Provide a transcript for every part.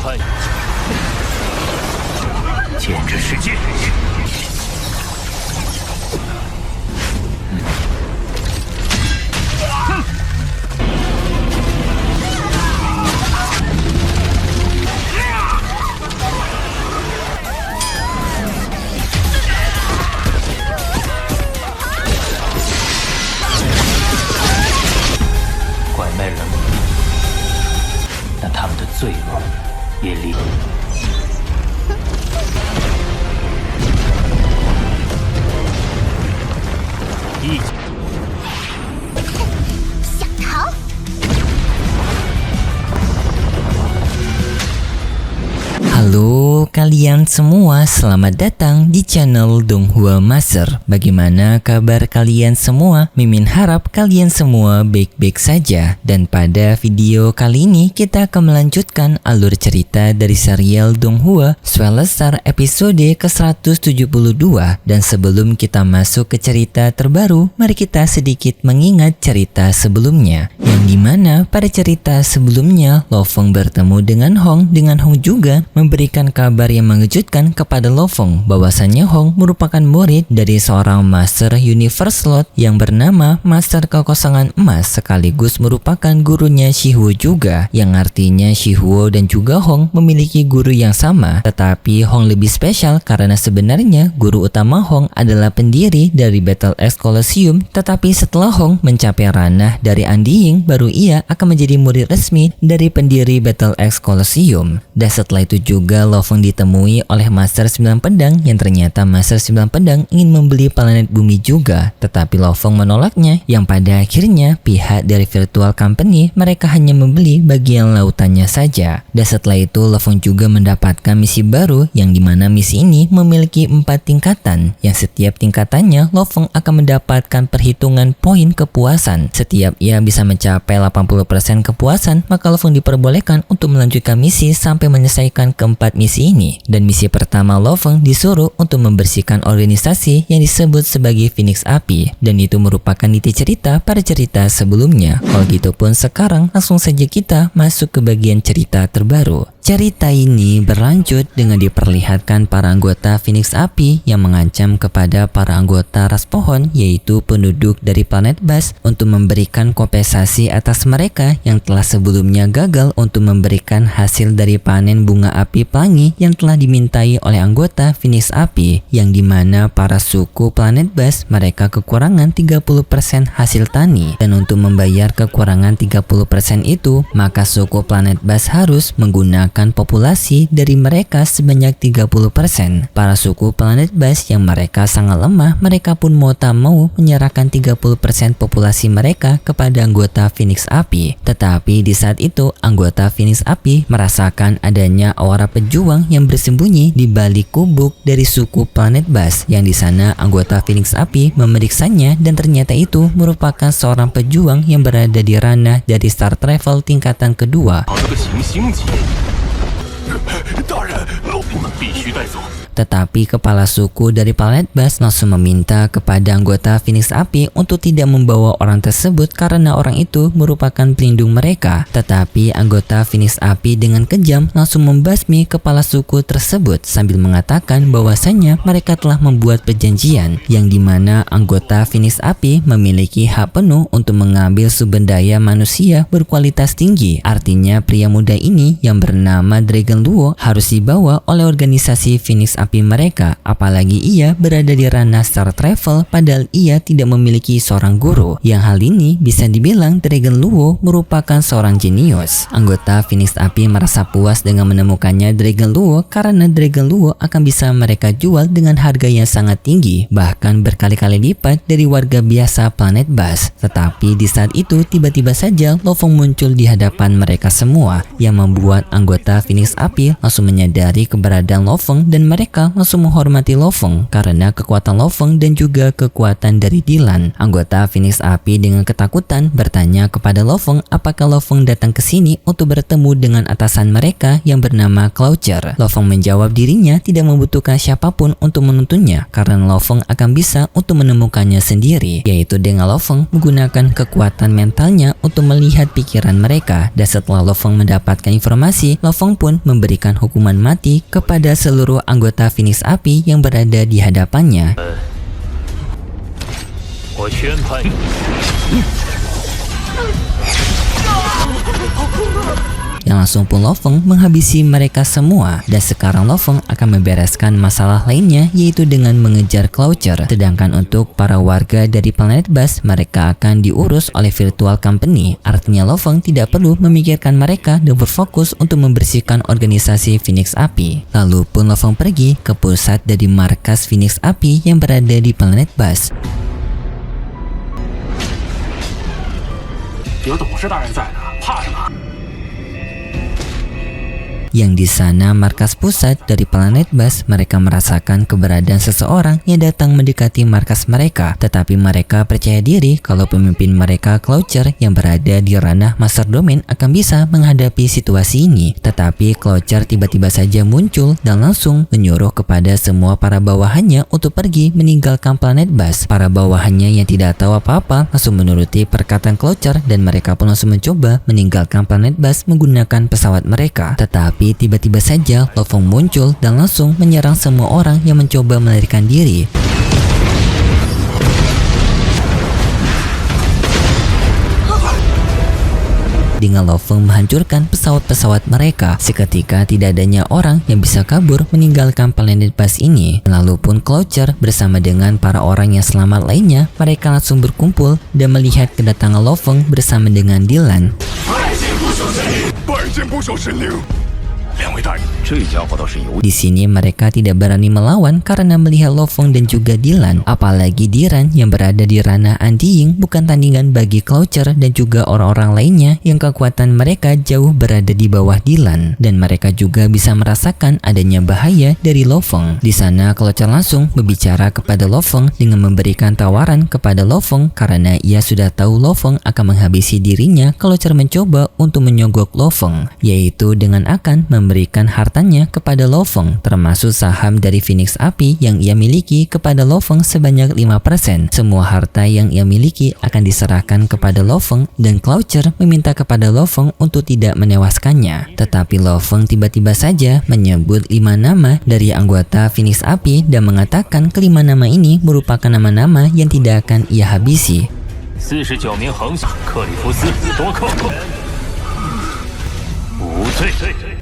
看，剑之世界。拐卖人民，但他们的罪恶也离。一。 想逃？ Halo kalian semua, selamat datang di channel Donghua Master. Bagaimana kabar kalian semua? Mimin harap kalian semua baik-baik saja. Dan pada video kali ini kita akan melanjutkan alur cerita dari serial Donghua Swelestar episode ke-172. Dan sebelum kita masuk ke cerita terbaru, mari kita sedikit mengingat cerita sebelumnya. Yang dimana pada cerita sebelumnya Lo Feng bertemu dengan Hong juga memberikan kabar yang mengejutkan kepada Lo Feng bahwasannya Hong merupakan murid dari seorang Master Universe Slot yang bernama Master Kekosongan Emas, sekaligus merupakan gurunya Shihuo juga, yang artinya Shihuo dan juga Hong memiliki guru yang sama, tetapi Hong lebih spesial karena sebenarnya guru utama Hong adalah pendiri dari Battle X Colosseum, tetapi setelah Hong mencapai ranah dari Andi Ying, baru ia akan menjadi murid resmi dari pendiri Battle X Colosseum. Dan setelah itu juga Lo Feng ditemui oleh Master 9 Pedang yang ternyata Master 9 Pedang ingin membeli planet bumi juga, tetapi Lo Feng menolaknya, yang pada akhirnya pihak dari Virtual Company mereka hanya membeli bagian lautannya saja. Dan setelah itu Lo Feng juga mendapatkan misi baru yang dimana misi ini memiliki 4 tingkatan, yang setiap tingkatannya Lo Feng akan mendapatkan perhitungan poin kepuasan. Setiap ia bisa mencapai 80% kepuasan, maka Lo Feng diperbolehkan untuk melanjutkan misi sampai menyelesaikan keempat misi ini. Dan misi pertama Lo Feng disuruh untuk membersihkan organisasi yang disebut sebagai Phoenix Api, dan itu merupakan inti cerita pada cerita sebelumnya. Kalau gitu pun sekarang langsung saja kita masuk ke bagian cerita terbaru. Cerita ini berlanjut dengan diperlihatkan para anggota Phoenix Api yang mengancam kepada para anggota ras pohon, yaitu penduduk dari planet Bas, untuk memberikan kompensasi atas mereka yang telah sebelumnya gagal untuk memberikan hasil dari panen bunga api pelangi yang telah dimintai oleh anggota Phoenix Api, yang dimana para suku planet Bas mereka kekurangan 30% hasil tani, dan untuk membayar kekurangan 30% itu maka suku planet Bas harus menggunakan populasi dari mereka sebanyak 30%. Para suku planet Bas yang mereka sangat lemah, mereka pun mau tak mau menyerahkan 30% populasi mereka kepada anggota Phoenix Api. Tetapi di saat itu anggota Phoenix Api merasakan adanya aura pejuang yang bersembunyi di balik kubuk dari suku planet Bas, yang di sana anggota Phoenix Api memeriksanya dan ternyata itu merupakan seorang pejuang yang berada di ranah dari Star Travel tingkatan kedua. 大人，你们必须带走。 Tetapi kepala suku dari planet Bas langsung meminta kepada anggota Phoenix Api untuk tidak membawa orang tersebut karena orang itu merupakan pelindung mereka. Tetapi anggota Phoenix Api dengan kejam langsung membasmi kepala suku tersebut sambil mengatakan bahwasannya mereka telah membuat perjanjian, yang dimana anggota Phoenix Api memiliki hak penuh untuk mengambil sumber daya manusia berkualitas tinggi. Artinya pria muda ini yang bernama Dragon Luo harus dibawa oleh organisasi Phoenix Api mereka, apalagi ia berada di ranah Star Travel padahal ia tidak memiliki seorang guru, yang hal ini bisa dibilang Dragon Luo merupakan seorang jenius. Anggota Phoenix Api merasa puas dengan menemukannya Dragon Luo karena Dragon Luo akan bisa mereka jual dengan harga yang sangat tinggi, bahkan berkali-kali lipat dari warga biasa planet Bas. Tetapi di saat itu tiba-tiba saja Lo Feng muncul di hadapan mereka semua, yang membuat anggota Phoenix Api langsung menyadari keberadaan Lo Feng dan mereka mereka langsung menghormati Lo Feng karena kekuatan Lo Feng dan juga kekuatan dari Dylan. Anggota Phoenix Api dengan ketakutan bertanya kepada Lo Feng apakah Lo Feng datang ke sini untuk bertemu dengan atasan mereka yang bernama Cloucher. Lo Feng menjawab dirinya tidak membutuhkan siapapun untuk menuntunnya karena Lo Feng akan bisa untuk menemukannya sendiri, yaitu dengan Lo Feng menggunakan kekuatan mentalnya untuk melihat pikiran mereka. Dan setelah Lo Feng mendapatkan informasi, Lo Feng pun memberikan hukuman mati kepada seluruh anggota Phoenix Api yang berada di hadapannya. Yang langsung pun Lo Feng menghabisi mereka semua, dan sekarang Lo Feng akan membereskan masalah lainnya, yaitu dengan mengejar Cloucher. Sedangkan untuk para warga dari planet Bas, mereka akan diurus oleh Virtual Company. Artinya Lo Feng tidak perlu memikirkan mereka dan berfokus untuk membersihkan organisasi Phoenix Api. Lalu pun Lo Feng pergi ke pusat dari markas Phoenix Api yang berada di planet Bas. Yang di sana markas pusat dari planet Bas, mereka merasakan keberadaan seseorang yang datang mendekati markas mereka, tetapi mereka percaya diri kalau pemimpin mereka Cloucher yang berada di ranah Master Domain akan bisa menghadapi situasi ini. Tetapi Cloucher tiba-tiba saja muncul dan langsung menyuruh kepada semua para bawahannya untuk pergi meninggalkan planet Bas. Para bawahannya yang tidak tahu apa-apa langsung menuruti perkataan Cloucher dan mereka pun langsung mencoba meninggalkan planet Bas menggunakan pesawat mereka. Tetapi tiba-tiba saja Lo Feng muncul dan langsung menyerang semua orang yang mencoba melarikan diri. Dengan Lo Feng menghancurkan pesawat-pesawat mereka, seketika tidak adanya orang yang bisa kabur meninggalkan planet Bas ini. Lalu pun Cloucher bersama dengan para orang yang selamat lainnya, mereka langsung berkumpul dan melihat kedatangan Lo Feng bersama dengan Dylan. Di sini mereka tidak berani melawan karena melihat Lo Feng dan juga Dylan. Apalagi Diran yang berada di ranah Anti-Ying bukan tandingan bagi Cloucher dan juga orang-orang lainnya yang kekuatan mereka jauh berada di bawah Dylan. Dan mereka juga bisa merasakan adanya bahaya dari Lo Feng. Di sana Cloucher langsung berbicara kepada Lo Feng dengan memberikan tawaran kepada Lo Feng karena ia sudah tahu Lo Feng akan menghabisi dirinya. Cloucher mencoba untuk menyogok Lo Feng, yaitu dengan akan memberikan hartanya kepada Lo Feng, termasuk saham dari Phoenix Api yang ia miliki kepada Lo Feng sebanyak 5%. Semua harta yang ia miliki akan diserahkan kepada Lo Feng dan Cloucher meminta kepada Lo Feng untuk tidak menewaskannya. Tetapi Lo Feng tiba-tiba saja menyebut 5 nama dari anggota Phoenix Api dan mengatakan kelima nama ini merupakan nama-nama yang tidak akan ia habisi. 49名横克里夫斯多克无罪。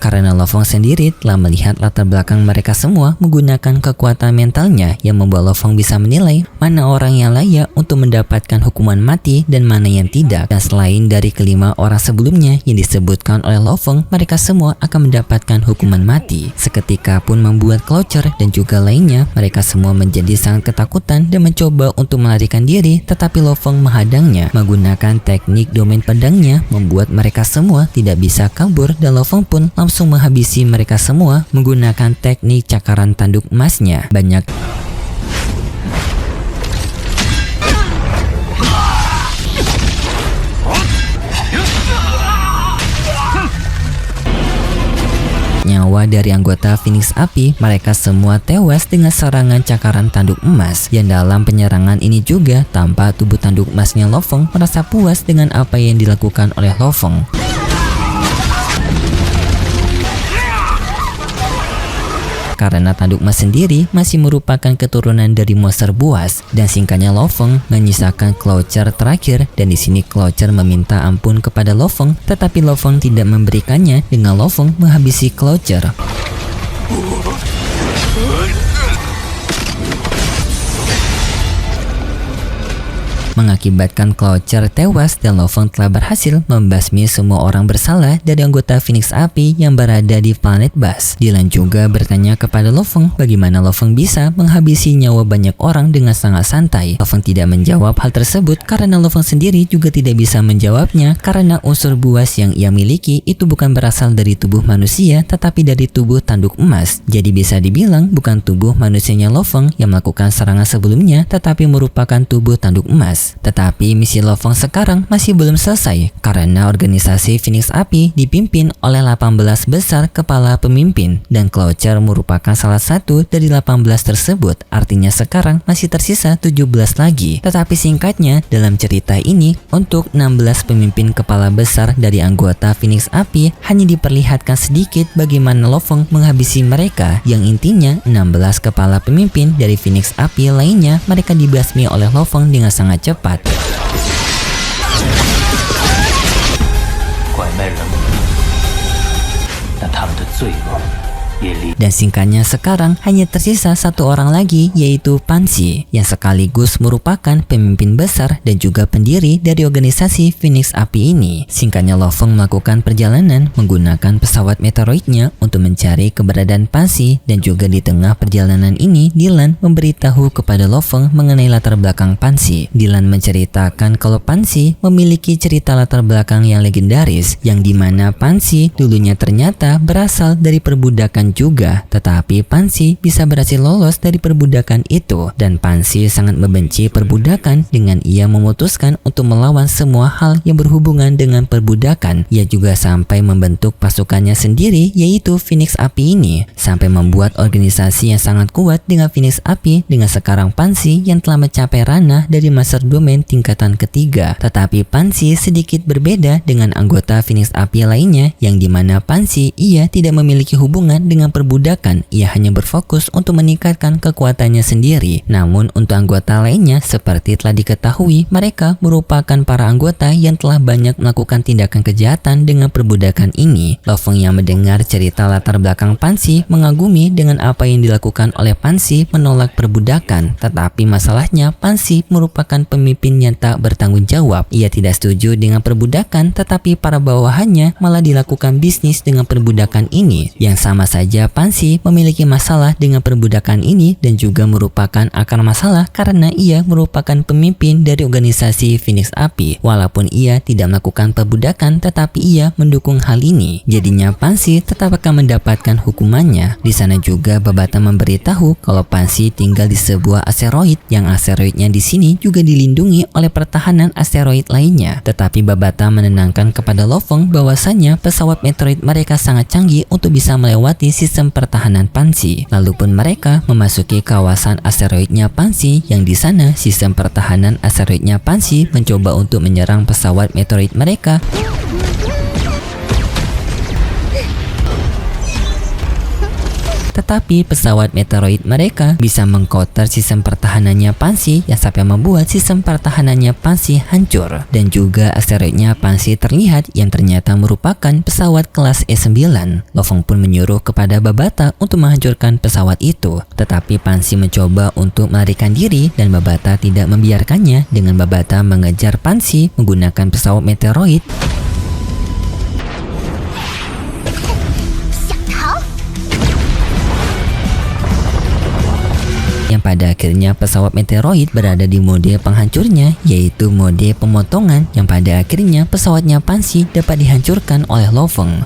Karena Lo Feng sendiri telah melihat latar belakang mereka semua menggunakan kekuatan mentalnya yang membuat Lo Feng bisa menilai mana orang yang layak untuk mendapatkan hukuman mati dan mana yang tidak. Dan selain dari kelima orang sebelumnya yang disebutkan oleh Lo Feng, mereka semua akan mendapatkan hukuman mati. Seketika pun membuat Cloucher dan juga lainnya, mereka semua menjadi sangat ketakutan dan mencoba untuk melarikan diri, tetapi Lo Feng menghadangnya. Menggunakan teknik domain pedangnya membuat mereka semua tidak bisa kabur dan Lo Feng pun langsung menghabisi mereka semua menggunakan teknik cakaran tanduk emasnya. Banyak nyawa dari anggota Phoenix Api, mereka semua tewas dengan serangan cakaran tanduk emas. Yang dalam penyerangan ini juga tanpa tubuh tanduk emasnya, Lo Feng merasa puas dengan apa yang dilakukan oleh Lo Feng. Karena tanduk emas sendiri masih merupakan keturunan dari monster buas, dan singkatnya Lo Feng menyisakan Cloucher terakhir, dan di sini Cloucher meminta ampun kepada Lo Feng, tetapi Lo Feng tidak memberikannya dengan Lo Feng menghabisi Cloucher. mengakibatkan Cloucher tewas dan Lo Feng telah berhasil membasmi semua orang bersalah dari anggota Phoenix Api yang berada di planet Bas. Dylan juga bertanya kepada Lo Feng bagaimana Lo Feng bisa menghabisi nyawa banyak orang dengan sangat santai. Lo Feng tidak menjawab hal tersebut karena Lo Feng sendiri juga tidak bisa menjawabnya karena unsur buas yang ia miliki itu bukan berasal dari tubuh manusia tetapi dari tubuh tanduk emas. Jadi bisa dibilang bukan tubuh manusianya Lo Feng yang melakukan serangan sebelumnya tetapi merupakan tubuh tanduk emas. Tetapi misi Lo Feng sekarang masih belum selesai karena organisasi Phoenix Api dipimpin oleh 18 besar kepala pemimpin dan Cloucher merupakan salah satu dari 18 tersebut. Artinya sekarang masih tersisa 17 lagi. Tetapi singkatnya dalam cerita ini untuk 16 pemimpin kepala besar dari anggota Phoenix Api hanya diperlihatkan sedikit bagaimana Lo Feng menghabisi mereka, yang intinya 16 kepala pemimpin dari Phoenix Api lainnya mereka dibasmi oleh Lo Feng dengan sangat cepat. 拐卖人们，但他们的罪恶也离 Dan singkatnya sekarang hanya tersisa satu orang lagi yaitu Pansi yang sekaligus merupakan pemimpin besar dan juga pendiri dari organisasi Phoenix Api ini. Singkatnya Lo Feng melakukan perjalanan menggunakan pesawat meteoroidnya untuk mencari keberadaan Pansi dan juga di tengah perjalanan ini Dylan memberitahu kepada Lo Feng mengenai latar belakang Pansi. Dylan menceritakan kalau Pansi memiliki cerita latar belakang yang legendaris yang dimana Pansi dulunya ternyata berasal dari perbudakan juga. Tetapi Pansi bisa berhasil lolos dari perbudakan itu dan Pansi sangat membenci perbudakan dengan ia memutuskan untuk melawan semua hal yang berhubungan dengan perbudakan. Ia juga sampai membentuk pasukannya sendiri yaitu Phoenix Api ini sampai membuat organisasi yang sangat kuat dengan Phoenix Api dengan sekarang Pansi yang telah mencapai ranah dari Master Domain tingkatan ketiga. Tetapi Pansi sedikit berbeda dengan anggota Phoenix Api lainnya yang dimana Pansi ia tidak memiliki hubungan dengan perbudakan. Ia hanya berfokus untuk meningkatkan kekuatannya sendiri. Namun untuk anggota lainnya seperti telah diketahui mereka merupakan para anggota yang telah banyak melakukan tindakan kejahatan dengan perbudakan ini. Lo Feng yang mendengar cerita latar belakang Pansi mengagumi dengan apa yang dilakukan oleh Pansi menolak perbudakan. Tetapi masalahnya Pansi merupakan pemimpin yang tak bertanggung jawab. Ia tidak setuju dengan perbudakan tetapi para bawahannya malah dilakukan bisnis dengan perbudakan ini. Yang sama saja Pansi memiliki masalah dengan perbudakan ini dan juga merupakan akar masalah karena ia merupakan pemimpin dari organisasi Phoenix Api. Walaupun ia tidak melakukan perbudakan tetapi ia mendukung hal ini. Jadinya Pansi tetap akan mendapatkan hukumannya. Di sana juga Babata memberitahu kalau Pansi tinggal di sebuah asteroid yang asteroidnya di sini juga dilindungi oleh pertahanan asteroid lainnya. Tetapi Babata menenangkan kepada Lo Feng bahwasannya pesawat meteoroid mereka sangat canggih untuk bisa melewati sistem pertahanan Pansi. Lalu pun mereka memasuki kawasan asteroidnya Pansi yang di sana sistem pertahanan asteroidnya Pansi mencoba untuk menyerang pesawat meteoroid mereka. Tetapi pesawat meteoroid mereka bisa mengcounter sistem pertahanannya Pansi yang sampai membuat sistem pertahanannya Pansi hancur. Dan juga asteroidnya Pansi terlihat yang ternyata merupakan pesawat kelas E9. Lo Feng pun menyuruh kepada Babata untuk menghancurkan pesawat itu. Tetapi Pansi mencoba untuk melarikan diri dan Babata tidak membiarkannya dengan Babata mengejar Pansi menggunakan pesawat meteoroid. Yang pada akhirnya pesawat meteoroid berada di mode penghancurnya yaitu mode pemotongan yang pada akhirnya pesawatnya Pansi dapat dihancurkan oleh Lo Feng.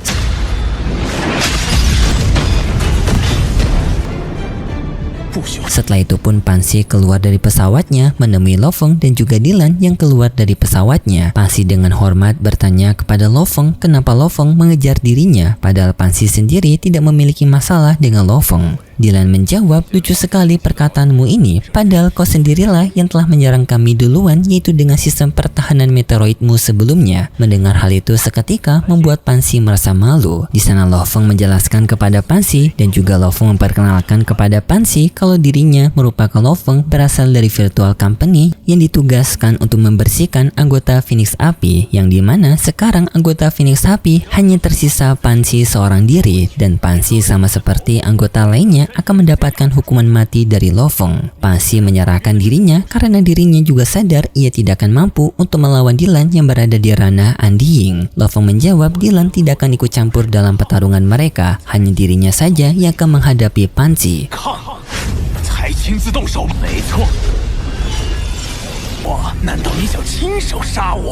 Setelah itu pun Pansi keluar dari pesawatnya menemui Lo Feng dan juga Dylan yang keluar dari pesawatnya. Pansi dengan hormat bertanya kepada Lo Feng kenapa Lo Feng mengejar dirinya padahal Pansi sendiri tidak memiliki masalah dengan Lo Feng. Dylan menjawab, lucu sekali perkataanmu ini, padahal kau sendirilah yang telah menyerang kami duluan yaitu dengan sistem pertahanan meteoroidmu sebelumnya. Mendengar hal itu seketika membuat Pansi merasa malu. Di sana Lo Feng menjelaskan kepada Pansi dan juga Lo Feng memperkenalkan kepada Pansi kalau dirinya merupakan Lo Feng berasal dari virtual company yang ditugaskan untuk membersihkan anggota Phoenix Api yang dimana sekarang anggota Phoenix Api hanya tersisa Pansi seorang diri dan Pansi sama seperti anggota lainnya nantinya akan mendapatkan hukuman mati dari Lo Feng. Pansi menyerahkan dirinya karena dirinya juga sadar ia tidak akan mampu untuk melawan Dylan yang berada di ranah Anding. Lo Feng menjawab Dylan tidak akan ikut campur dalam pertarungan mereka, hanya dirinya saja yang akan menghadapi Pansi.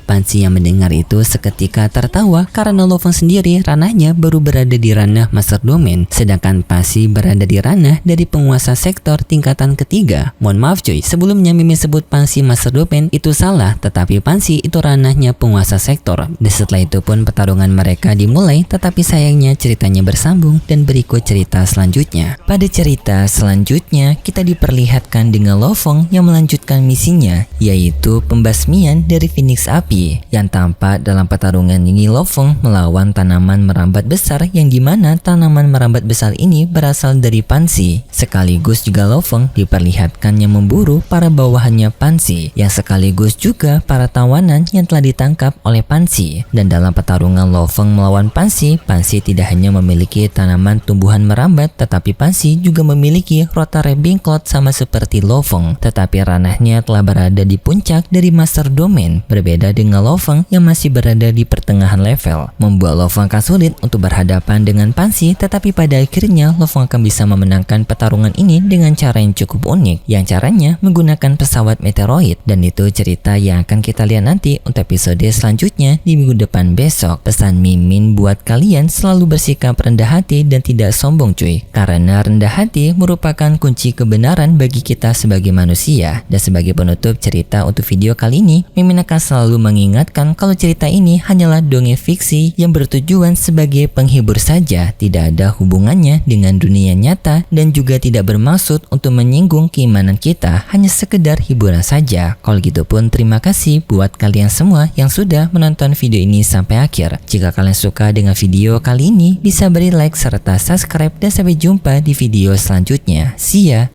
Pansi yang mendengar itu seketika tertawa karena Lo Feng sendiri ranahnya baru berada di ranah Master Domain, sedangkan Pansi berada di ranah dari penguasa sektor tingkatan ketiga. Mohon maaf cuy, sebelumnya Mimin sebut Pansi Master Domain itu salah, tetapi Pansi itu ranahnya penguasa sektor. Dan setelah itu pun pertarungan mereka dimulai, tetapi sayangnya ceritanya bersambung dan berikut cerita selanjutnya. Pada cerita selanjutnya kita diperlihatkan dengan Lo Feng yang melanjutkan misinya, yaitu pembasmian dari Phoenix Api. Yang tampak dalam pertarungan ini Lo Feng melawan tanaman merambat besar, yang dimana tanaman merambat besar ini berasal dari Pansi. Sekaligus juga Lo Feng diperlihatkan yang memburu para bawahannya Pansi, yang sekaligus juga para tawanan yang telah ditangkap oleh Pansi. Dan dalam pertarungan Lo Feng melawan Pansi, Pansi tidak hanya memiliki tanaman tumbuhan merambat, tetapi Pansi juga memiliki rota Ravenclaw sama seperti Lo Feng, tetapi ranahnya telah berada di puncak dari Master Domain, berbeda dengan Lo Feng yang masih berada di pertengahan level, membuat Lo Feng akan sulit untuk berhadapan dengan Pansi. Tetapi pada akhirnya Lo Feng akan bisa memenangkan pertarungan ini dengan cara yang cukup unik, yang caranya menggunakan pesawat meteoroid. Dan itu cerita yang akan kita lihat nanti untuk episode selanjutnya di minggu depan besok. Pesan Mimin buat kalian selalu bersikap rendah hati dan tidak sombong cuy, karena rendah hati merupakan kunci kebenaran bagi kita sebagai manusia. Dan sebagai penutup cerita untuk video kali ini, Mimin akan selalu mengingatkan kalau cerita ini hanyalah dongeng fiksi yang bertujuan sebagai penghibur saja, tidak ada hubungannya dengan dunia nyata dan juga tidak bermaksud untuk menyinggung keimanan kita, hanya sekedar hiburan saja. Kalau gitu pun terima kasih buat kalian semua yang sudah menonton video ini sampai akhir. Jika kalian suka dengan video kali ini, bisa beri like serta subscribe dan sampai jumpa di video selanjutnya. See ya!